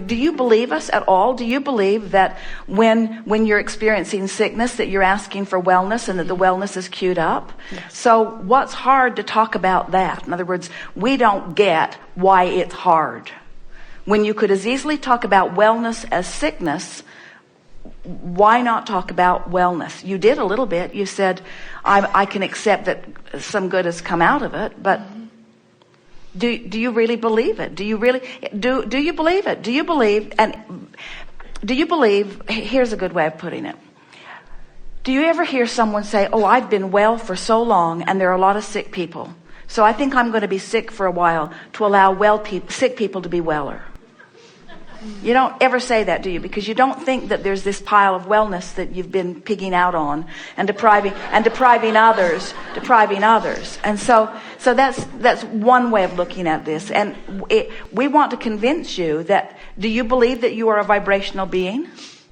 Do you believe us at all? Do you believe that when you're experiencing sickness that you're asking for wellness and that the wellness is queued up? Yes. So what's hard to talk about that? In other words, we don't get why it's hard. When you could as easily talk about wellness as sickness, why not talk about wellness? You did a little bit. You said, I can accept that some good has come out of it, but do you really believe it? Do you believe it? Do you believe, here's a good way of putting it. Do you ever hear someone say, oh, I've been well for so long and there are a lot of sick people, so I think I'm going to be sick for a while to allow sick people to be weller? You don't ever say that, do you? Because you don't think that there's this pile of wellness that you've been pigging out on and depriving others. And so that's one way of looking at this. And we want to convince you that, do you believe that you are a vibrational being?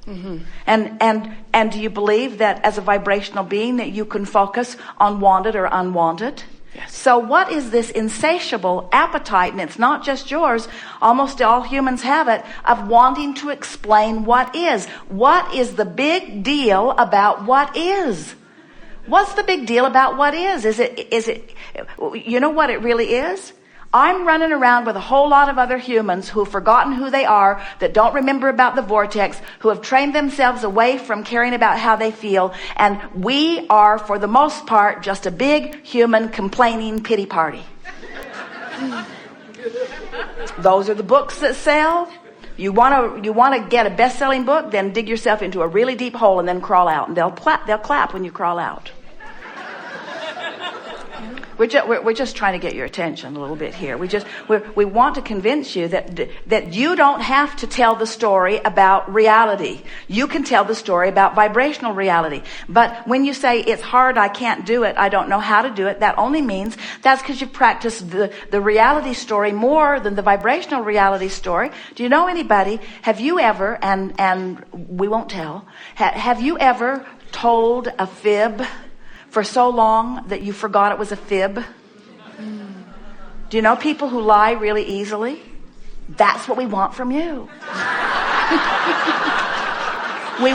Mm-hmm. And do you believe that as a vibrational being that you can focus on wanted or unwanted? Yes. So what is this insatiable appetite, and it's not just yours, almost all humans have it, of wanting to explain what is? What is the big deal about what is? What's the big deal about what is? Is it, you know what it really is? I'm running around with a whole lot of other humans who've forgotten who they are, that don't remember about the vortex, who have trained themselves away from caring about how they feel, and we are, for the most part, just a big human complaining pity party. Those are the books that sell. You want to get a best-selling book, then dig yourself into a really deep hole and then crawl out, and they'll clap when you crawl out. We're just trying to get your attention a little bit here. We want to convince you that you don't have to tell the story about reality. You can tell the story about vibrational reality. But when you say it's hard, I can't do it, I don't know how to do it, that only means that's because you've practiced the reality story more than the vibrational reality story. Do you know anybody? Have you ever, and we won't tell, have you ever told a fib for so long that you forgot it was a fib? Do you know people who lie really easily? That's what we want from you. We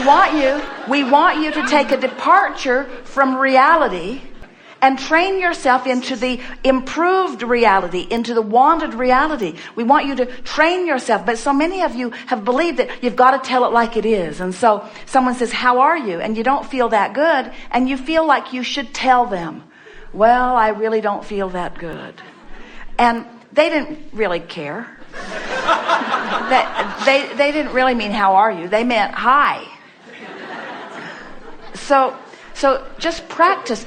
want you to take a departure from reality and train yourself into the improved reality, into the wanted reality. We want you to train yourself. But so many of you have believed that you've got to tell it like it is. And so someone says, how are you? And you don't feel that good. And you feel like you should tell them, well, I really don't feel that good. And they didn't really care. They didn't really mean, how are you? They meant, hi. So just practice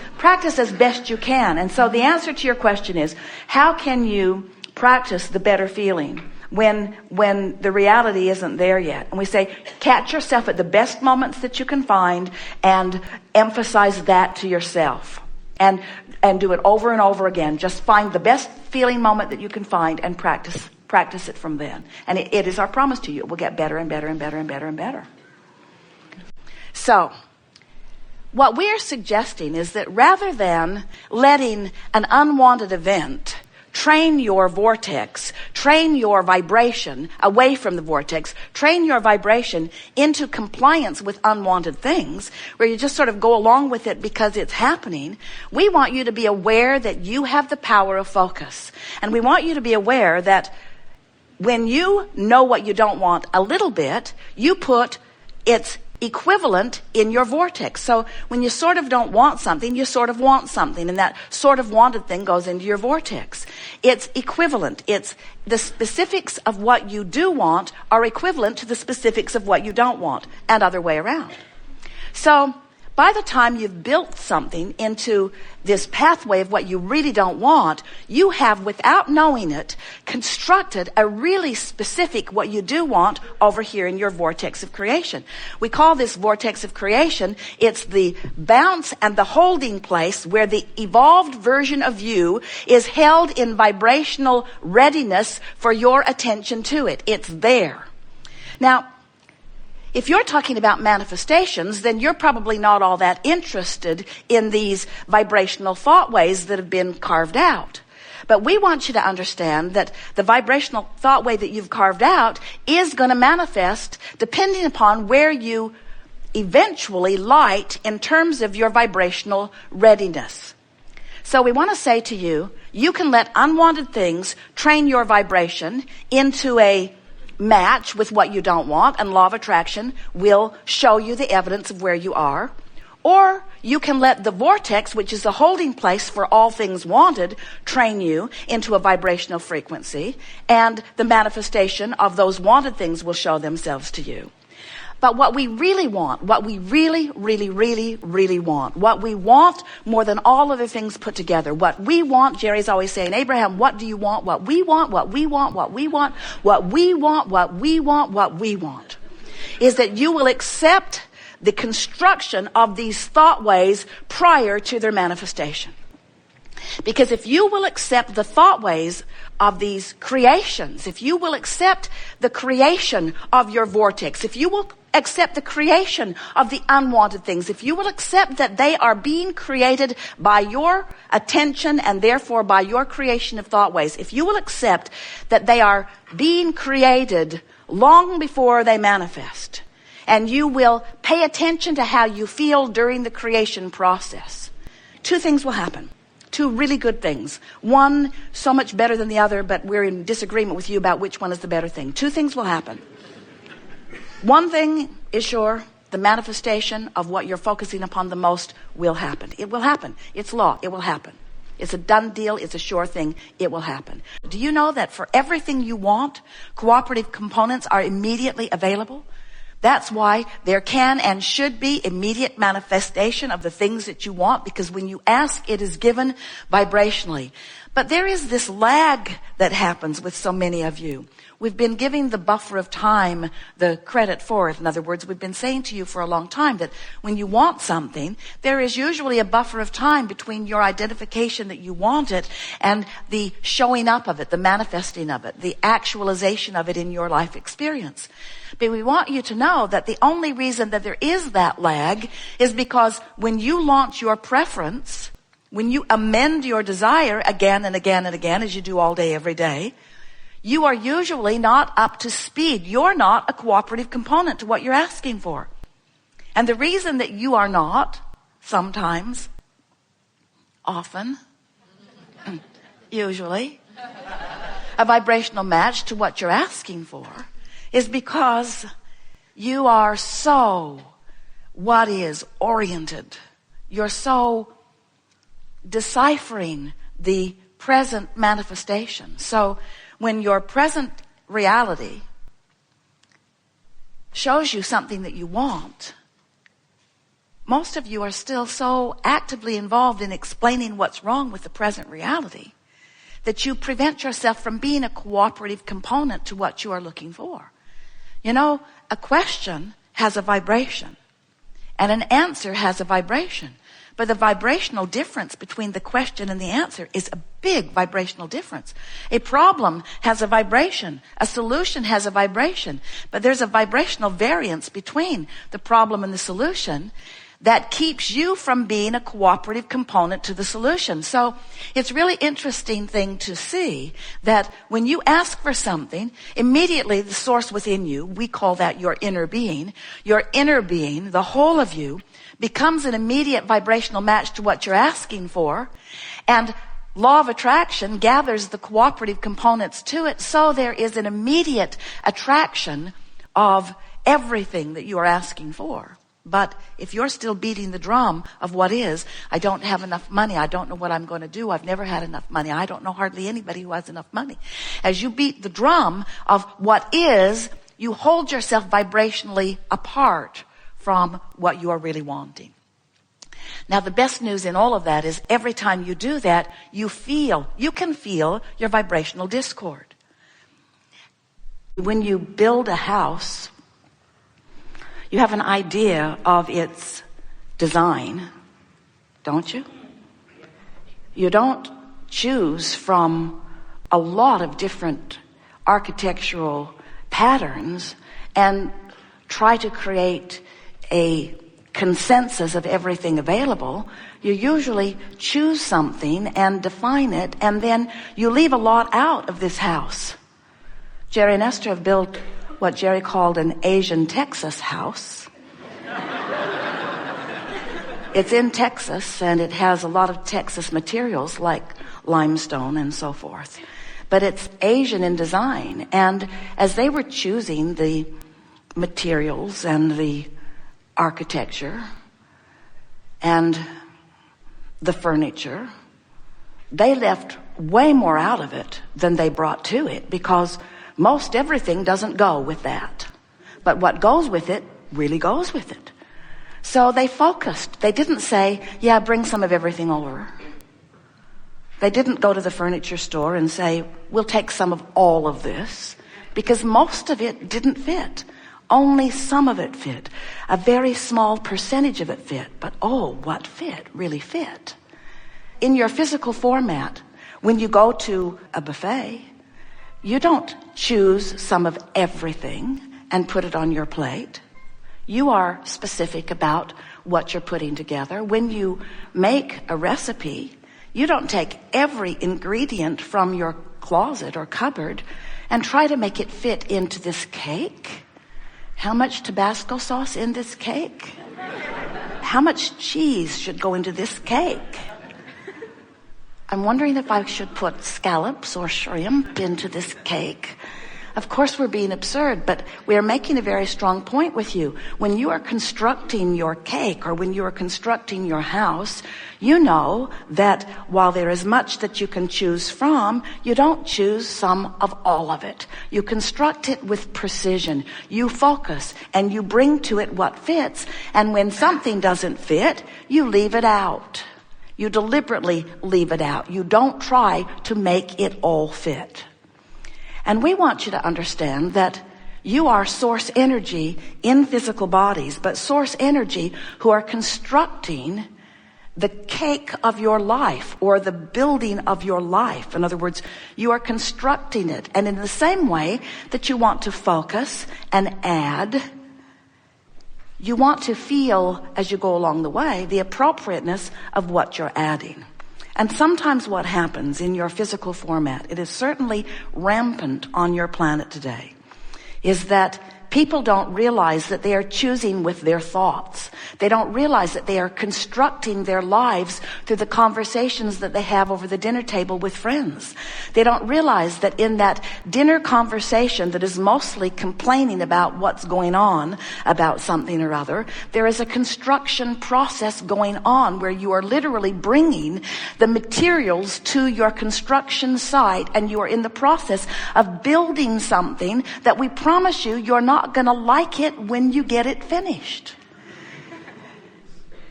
as best you can. And so the answer to your question is, how can you practice the better feeling when the reality isn't there yet? And we say, catch yourself at the best moments that you can find and emphasize that to yourself. And do it over and over again. Just find the best feeling moment that you can find and practice it from then. And it is our promise to you. It will get better and better and better and better and better. So what we are suggesting is that rather than letting an unwanted event train your vortex, train your vibration away from the vortex, train your vibration into compliance with unwanted things, where you just sort of go along with it because it's happening, we want you to be aware that you have the power of focus. And we want you to be aware that when you know what you don't want a little bit, you put its equivalent in your vortex. So when you sort of don't want something, you sort of want something, and that sort of wanted thing goes into your vortex. It's equivalent. It's the specifics of what you do want are equivalent to the specifics of what you don't want, and other way around. So by the time you've built something into this pathway of what you really don't want, you have, without knowing it, constructed a really specific what you do want over here in your vortex of creation. We call this vortex of creation, it's the bounce and the holding place where the evolved version of you is held in vibrational readiness for your attention to it. It's there. Now, if you're talking about manifestations, then you're probably not all that interested in these vibrational thought ways that have been carved out. But we want you to understand that the vibrational thought wave that you've carved out is going to manifest depending upon where you eventually light in terms of your vibrational readiness. So we want to say to you, you can let unwanted things train your vibration into a match with what you don't want, and law of attraction will show you the evidence of where you are. Or you can let the vortex, which is the holding place for all things wanted, train you into a vibrational frequency, and the manifestation of those wanted things will show themselves to you. But what we really want, what we really want, what we want more than all other things put together, what we want, Jerry's always saying, Abraham, what do you want? What we want, what we want, what we want, what we want, what we want, what we want, is that you will accept the construction of these thought waves prior to their manifestation. Because if you will accept the thought waves of these creations, if you will accept the creation of your vortex, if you will accept the creation of the unwanted things, if you will accept that they are being created by your attention and therefore by your creation of thought waves, if you will accept that they are being created long before they manifest, and you will pay attention to how you feel during the creation process, two things will happen. Two really good things. One so much better than the other, but we're in disagreement with you about which one is the better thing. Two things will happen. One thing is sure, the manifestation of what you're focusing upon the most will happen. It will happen. It's law. It will happen. It's a done deal. It's a sure thing. It will happen. Do you know that for everything you want, cooperative components are immediately available? That's why there can and should be immediate manifestation of the things that you want, because when you ask, it is given vibrationally. But there is this lag that happens with so many of you. We've been giving the buffer of time the credit for it. In other words, we've been saying to you for a long time that when you want something, there is usually a buffer of time between your identification that you want it and the showing up of it, the manifesting of it, the actualization of it in your life experience. But we want you to know that the only reason that there is that lag is because when you launch your preference, when you amend your desire again and again and again, as you do all day, every day, you are usually not up to speed. You're not a cooperative component to what you're asking for. And the reason that you are not, sometimes, often, usually, a vibrational match to what you're asking for is because you are so what is oriented. You're so deciphering the present manifestation. So when your present reality shows you something that you want, most of you are still so actively involved in explaining what's wrong with the present reality that you prevent yourself from being a cooperative component to what you are looking for. You know, a question has a vibration, and an answer has a vibration. But the vibrational difference between the question and the answer is a big vibrational difference. A problem has a vibration. A solution has a vibration. But there's a vibrational variance between the problem and the solution that keeps you from being a cooperative component to the solution. So it's really interesting thing to see that when you ask for something, immediately the source within you, we call that your inner being, the whole of you, becomes an immediate vibrational match to what you're asking for. And law of attraction gathers the cooperative components to it, so there is an immediate attraction of everything that you are asking for. But if you're still beating the drum of what is, I don't have enough money, I don't know what I'm going to do, I've never had enough money, I don't know hardly anybody who has enough money. As you beat the drum of what is, you hold yourself vibrationally apart from what you are really wanting. Now, the best news in all of that is every time you do that, you can feel your vibrational discord. When you build a house, you have an idea of its design, don't you? You don't choose from a lot of different architectural patterns and try to create a consensus of everything available, you usually choose something and define it, and then you leave a lot out of this house. Jerry and Esther have built what Jerry called an Asian Texas house. It's in Texas, and it has a lot of Texas materials like limestone and so forth. But it's Asian in design. And as they were choosing the materials and the architecture and the furniture, they left way more out of it than they brought to it, because most everything doesn't go with that. But what goes with it really goes with it. So they focused. They didn't say, yeah, bring some of everything over. They didn't go to the furniture store and say, we'll take some of all of this, because most of it didn't fit. Only some of it fit. A very small percentage of it fit. But what fit really fit. In your physical format, when you go to a buffet, you don't choose some of everything and put it on your plate. You are specific about what you're putting together. When you make a recipe, you don't take every ingredient from your closet or cupboard and try to make it fit into this cake. How much Tabasco sauce in this cake? How much cheese should go into this cake? I'm wondering if I should put scallops or shrimp into this cake. Of course, we're being absurd, but we are making a very strong point with you. When you are constructing your cake or when you are constructing your house, you know that while there is much that you can choose from, you don't choose some of all of it. You construct it with precision. You focus and you bring to it what fits. And when something doesn't fit, you leave it out. You deliberately leave it out. You don't try to make it all fit. And we want you to understand that you are source energy in physical bodies, but source energy who are constructing the cake of your life or the building of your life. In other words, you are constructing it. And in the same way that you want to focus and add, you want to feel as you go along the way the appropriateness of what you're adding. And sometimes what happens in your physical format, it is certainly rampant on your planet today, is that people don't realize that they are choosing with their thoughts. They don't realize that they are constructing their lives through the conversations that they have over the dinner table with friends. They don't realize that in that dinner conversation that is mostly complaining about what's going on about something or other, there is a construction process going on where you are literally bringing the materials to your construction site, and you are in the process of building something that we promise you you're not going to like it when you get it finished.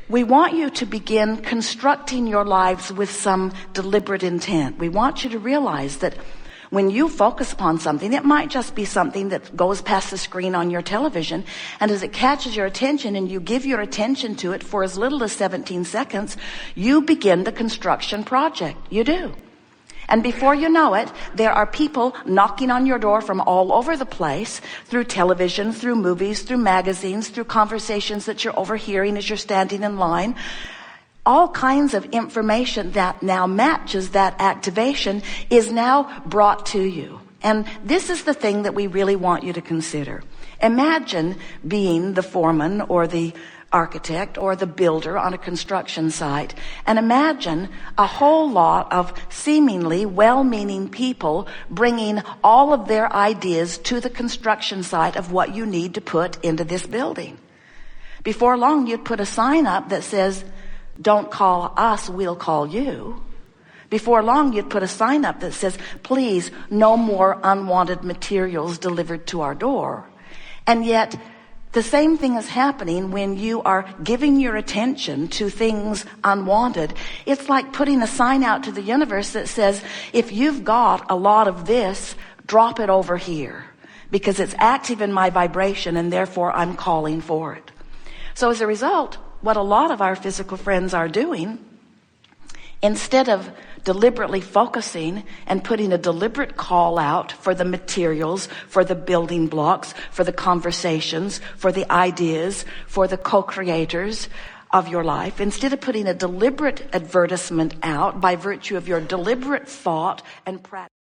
We want you to begin constructing your lives with some deliberate intent. We want you to realize that when you focus upon something, it might just be something that goes past the screen on your television, and as it catches your attention and you give your attention to it for as little as 17 seconds, you begin the construction project. You do. And before you know it, there are people knocking on your door from all over the place, through television, through movies, through magazines, through conversations that you're overhearing as you're standing in line. All kinds of information that now matches that activation is now brought to you. And this is the thing that we really want you to consider. Imagine being the foreman or the architect or the builder on a construction site, and imagine a whole lot of seemingly well-meaning people bringing all of their ideas to the construction site of what you need to put into this building. Before long, you'd put a sign up that says, "Don't call us, we'll call you." Before long, you'd put a sign up that says, "Please, no more unwanted materials delivered to our door." And yet, the same thing is happening when you are giving your attention to things unwanted. It's like putting a sign out to the universe that says, if you've got a lot of this, drop it over here, because it's active in my vibration and therefore I'm calling for it. So as a result, what a lot of our physical friends are doing instead of deliberately focusing and putting a deliberate call out for the materials, for the building blocks, for the conversations, for the ideas, for the co-creators of your life, instead of putting a deliberate advertisement out by virtue of your deliberate thought and practice.